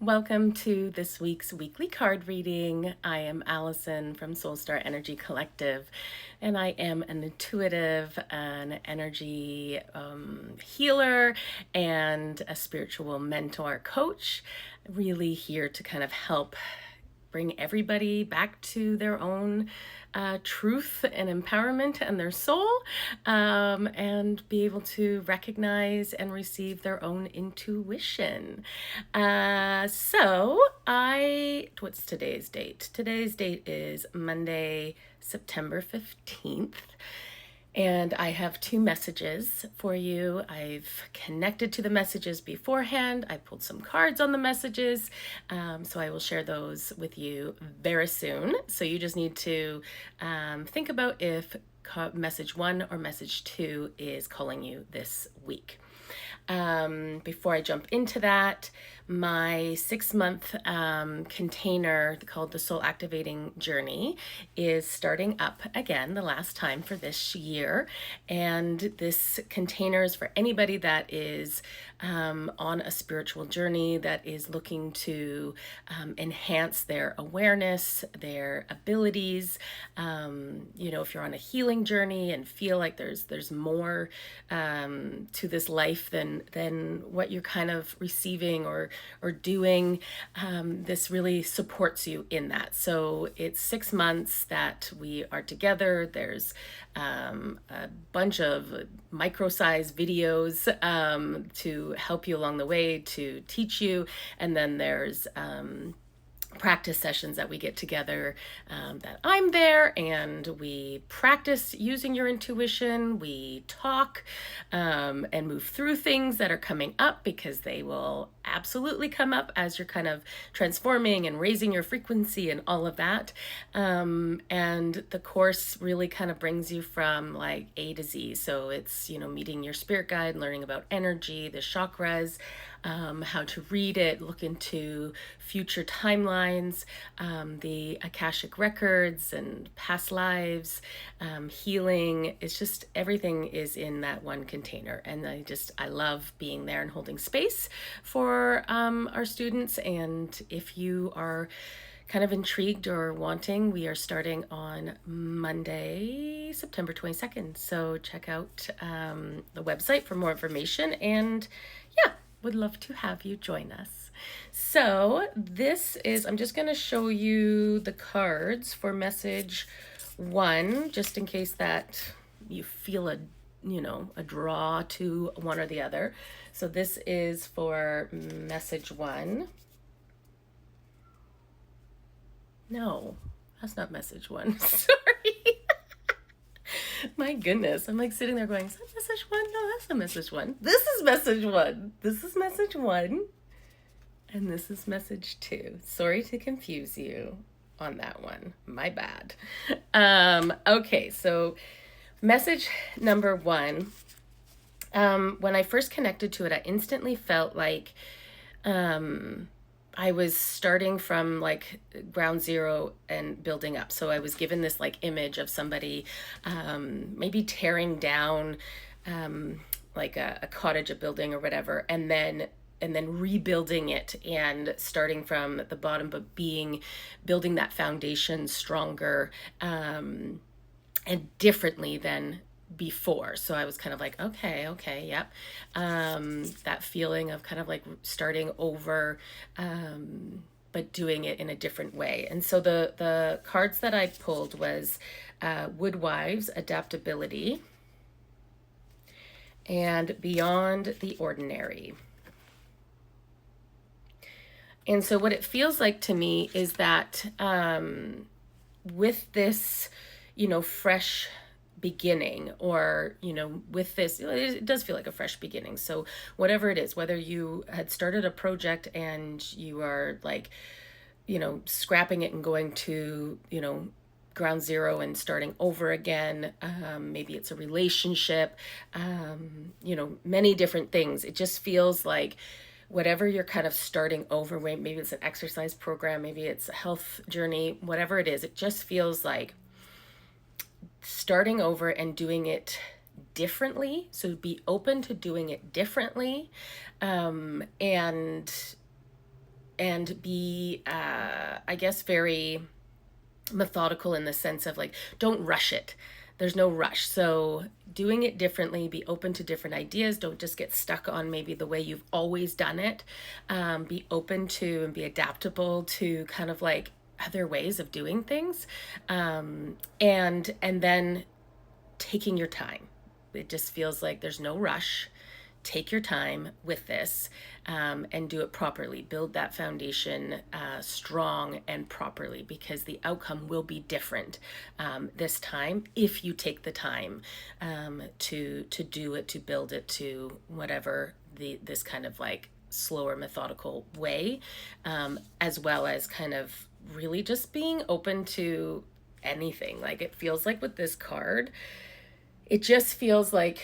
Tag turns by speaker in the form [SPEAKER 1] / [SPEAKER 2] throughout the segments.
[SPEAKER 1] Welcome to this week's weekly card reading. I am Allison from Soul Star Energy Collective, and I am an intuitive, an energy healer, and a spiritual mentor coach. Really here to kind of help bring everybody back to their own truth and empowerment and their soul, and be able to recognize and receive their own intuition. What's today's date? Today's date is Monday, September 15th. And I have two messages for you. I've connected to the messages beforehand. I pulled some cards on the messages. So I will share those with you very soon. So you just need to think about if message 1 or message 2 is calling you this week. Before I jump into that, my 6-month container called the Soul Activating Journey is starting up again, the last time for this year. And this container is for anybody that is on a spiritual journey, that is looking to enhance their awareness, their abilities. If you're on a healing journey and feel like there's more to this life than what you're kind of receiving or doing, this really supports you in that. So it's 6 months that we are together. There's a bunch of micro-sized videos to help you along the way, to teach you, and then there's practice sessions that we get together, that I'm there, and we practice using your intuition. We talk and move through things that are coming up, because they will absolutely come up as you're kind of transforming and raising your frequency and all of that. And the course really kind of brings you from like A to Z. So it's, meeting your spirit guide, learning about energy, the chakras, how to read it, look into future timelines, the Akashic records and past lives, healing. It's just everything is in that one container. And I love being there and holding space for our students. And if you are kind of intrigued or wanting, we are starting on Monday, September 22nd. So check out the website for more information. And yeah, would love to have you join us. So I'm just going to show you the cards for message 1, just in case that you feel a draw to one or the other. So this is for message 1. No, that's not message 1. Sorry. My goodness. I'm like sitting there going, is that message 1? No, that's not message 1. This is message 1. This is message 1. And this is message 2. Sorry to confuse you on that one. My bad. Okay, so message number 1. When I first connected to it, I instantly felt like I was starting from like ground zero and building up. So I was given this like image of somebody maybe tearing down like a cottage, a building or whatever, and then rebuilding it and starting from the bottom, but building that foundation stronger and differently than before. So I was kind of like, okay, yep. That feeling of kind of like starting over, but doing it in a different way. And so the cards that I pulled was Woodwives, Adaptability, and Beyond the Ordinary. And so what it feels like to me is that with this, fresh beginning, or with this, it does feel like a fresh beginning. So whatever it is, whether you had started a project and you are like scrapping it and going to ground zero and starting over again, maybe it's a relationship, many different things. It just feels like whatever you're kind of starting over, maybe it's an exercise program, maybe it's a health journey, whatever it is, it just feels like starting over and doing it differently. So be open to doing it differently, and and be, I guess, very methodical in the sense of like, don't rush it. There's no rush. So doing it differently, be open to different ideas. Don't just get stuck on maybe the way you've always done it. Be open to and be adaptable to kind of like other ways of doing things. And then taking your time. It just feels like there's no rush. Take your time with this, and do it properly. Build that foundation strong and properly, because the outcome will be different this time if you take the time to do it, to build it, to whatever this kind of like slower methodical way, as well as kind of really just being open to anything. Like, it feels like with this card, it just feels like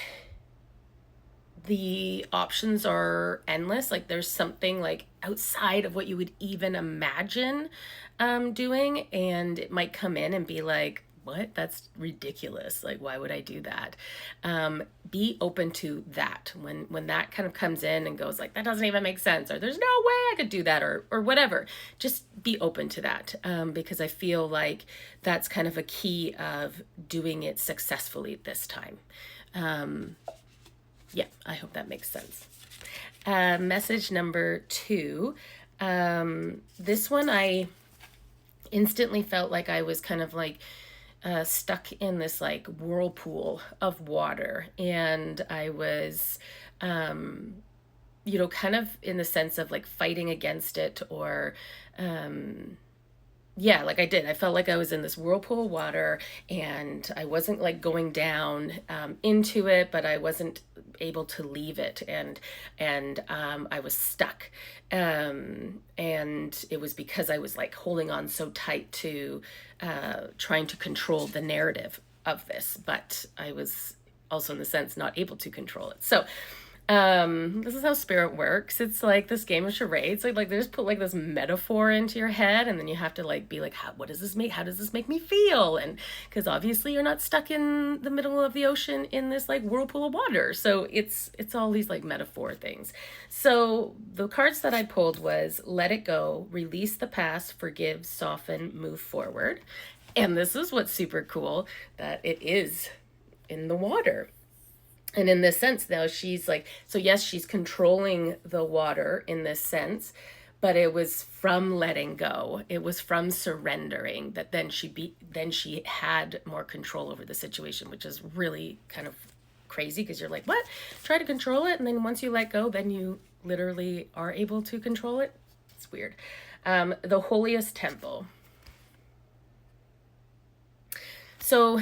[SPEAKER 1] the options are endless. Like, there's something like outside of what you would even imagine doing, and it might come in and be like, what? That's ridiculous. Like, why would I do that? Be open to that. When that kind of comes in and goes like, that doesn't even make sense, or there's no way I could do that, or whatever, just be open to that, because I feel like that's kind of a key of doing it successfully this time. Yeah, I hope that makes sense. Message number 2. This one, I instantly felt like I was kind of like stuck in this like whirlpool of water. And I was, kind of in the sense of like fighting against it, or yeah, like I did. I felt like I was in this whirlpool of water, and I wasn't like going down into it, but I wasn't able to leave it, and I was stuck. And it was because I was like holding on so tight to trying to control the narrative of this, but I was also in the sense not able to control it. So this is how spirit works. It's like this game of charades. Like they just put like this metaphor into your head, and then you have to like be like, what does this make? How does this make me feel? And because obviously you're not stuck in the middle of the ocean in this like whirlpool of water. So it's all these like metaphor things. So the cards that I pulled was let it go, release the past, forgive, soften, move forward. And this is what's super cool, that it is in the water. And in this sense, now she's like, so yes, she's controlling the water in this sense, but it was from letting go. It was from surrendering that then she had more control over the situation, which is really kind of crazy, because you're like, what? Try to control it, and then once you let go, then you literally are able to control it. It's weird. The holiest temple. So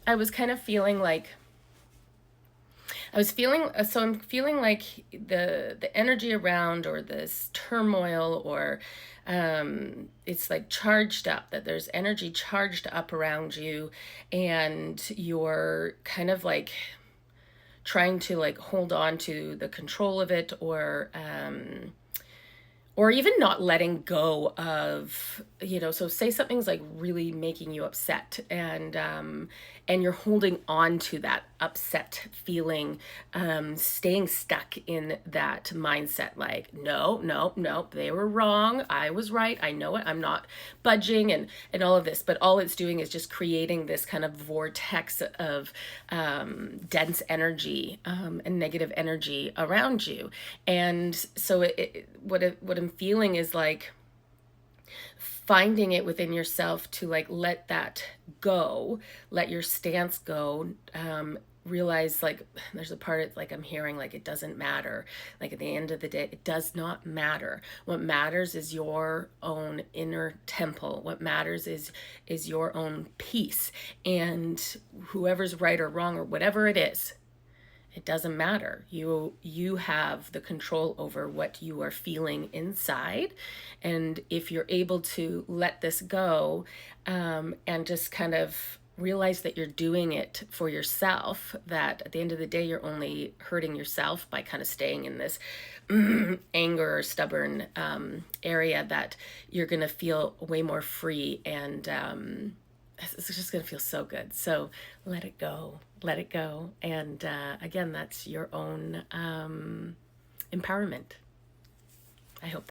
[SPEAKER 1] I was kind of feeling like I'm feeling like the energy around, or this turmoil, or it's like charged up, that there's energy charged up around you, and you're kind of like trying to like hold on to the control of it, or even not letting go of, so say something's like really making you upset, and you're holding on to that upset feeling, staying stuck in that mindset, like, no, they were wrong, I was right, I know it, I'm not budging, and all of this, but all it's doing is just creating this kind of vortex of dense energy, and negative energy around you. And so what I'm feeling is like finding it within yourself to like let that go, let your stance go, realize like there's a part of like I'm hearing like it doesn't matter. Like at the end of the day, it does not matter. What matters is your own inner temple. What matters is your own peace. And whoever's right or wrong or whatever it is, it doesn't matter. You have the control over what you are feeling inside. And if you're able to let this go, and just kind of realize that you're doing it for yourself, that at the end of the day, you're only hurting yourself by kind of staying in this anger or stubborn area, that you're going to feel way more free, and it's just going to feel so good. So let it go. And again, that's your own empowerment. I hope